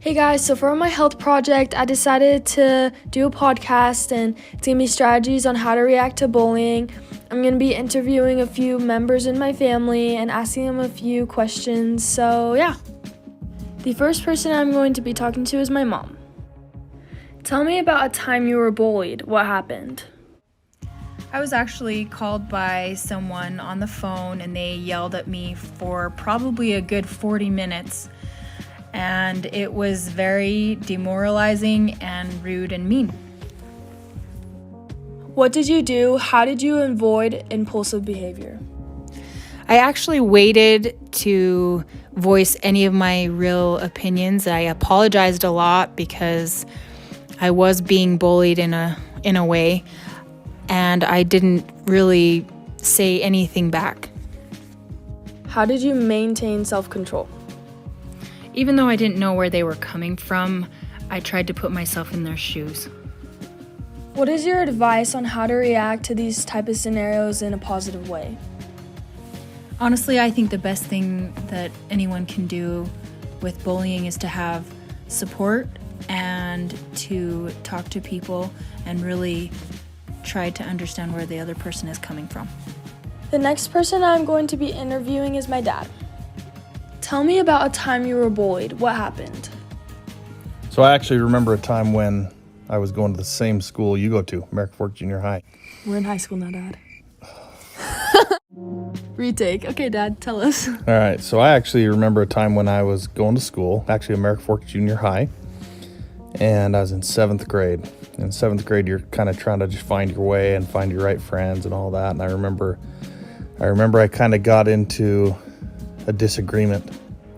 Hey guys, so for my health project, I decided to do a podcast and it's going to be strategies on how to react to bullying. I'm going to be interviewing a few members in my family and asking them a few questions. So yeah, the first person I'm going to be talking to is my mom. Tell me about a time you were bullied. What happened? I was actually called by someone on the phone and they yelled at me for probably a good 40 minutes. And it was very demoralizing and rude and mean. What did you do? How did you avoid impulsive behavior? I actually waited to voice any of my real opinions. I apologized a lot because I was being bullied in a way, and I didn't really say anything back. How did you maintain self-control? Even though I didn't know where they were coming from, I tried to put myself in their shoes. What is your advice on how to react to these type of scenarios in a positive way? Honestly, I think the best thing that anyone can do with bullying is to have support and to talk to people and really try to understand where the other person is coming from. The next person I'm going to be interviewing is my dad. Tell me about a time you were bullied. What happened? So I actually remember a time when I was going to the same school you go to, American Fork Junior High. We're in high school now, Dad. Retake. Okay, Dad, tell us. All right, so I actually remember a time when I was going to school, actually American Fork Junior High, and I was in 7th grade. In 7th grade, you're kind of trying to just find your way and find your right friends and all that. And I remember I kind of got into a disagreement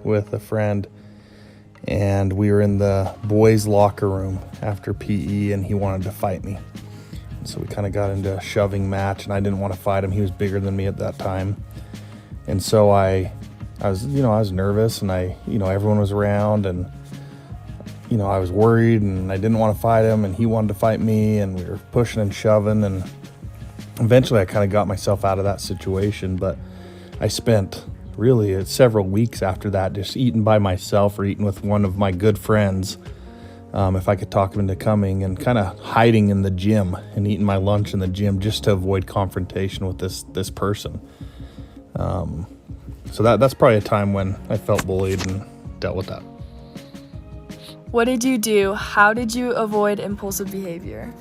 with a friend, and we were in the boys' locker room after PE, and he wanted to fight me. So we kind of got into a shoving match, and I didn't want to fight him. He was bigger than me at that time. And so I was nervous, and everyone was around, and I was worried, and I didn't want to fight him, and he wanted to fight me, and we were pushing and shoving, and eventually I kind of got myself out of that situation. But I spent really several weeks after that just eating by myself or eating with one of my good friends, if I could talk him into coming, and kind of hiding in the gym and eating my lunch in the gym just to avoid confrontation with this person. So that's probably a time when I felt bullied and dealt with that. What did you do? How did you avoid impulsive behavior?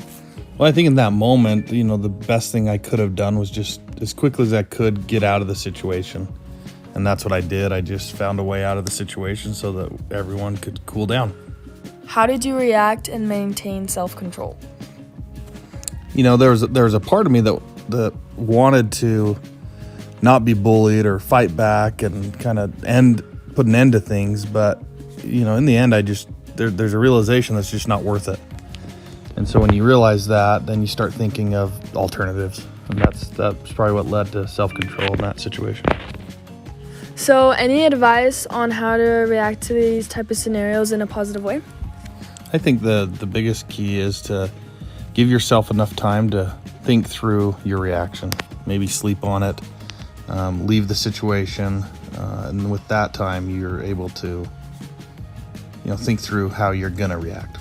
Well, I think in that moment, the best thing I could have done was just as quickly as I could get out of the situation. And that's what I did. I just found a way out of the situation so that everyone could cool down. How did you react and maintain self-control? There was a part of me that wanted to not be bullied or fight back and kind of put an end to things. But, in the end, there's a realization that's just not worth it. And so when you realize that, then you start thinking of alternatives. And that's probably what led to self-control in that situation. So any advice on how to react to these type of scenarios in a positive way? I think the biggest key is to give yourself enough time to think through your reaction. Maybe sleep on it, leave the situation, and with that time, you're able to think through how you're going to react.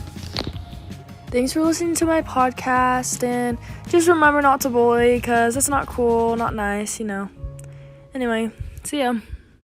Thanks for listening to my podcast, and just remember not to bully because that's not cool, not nice, Anyway, see ya.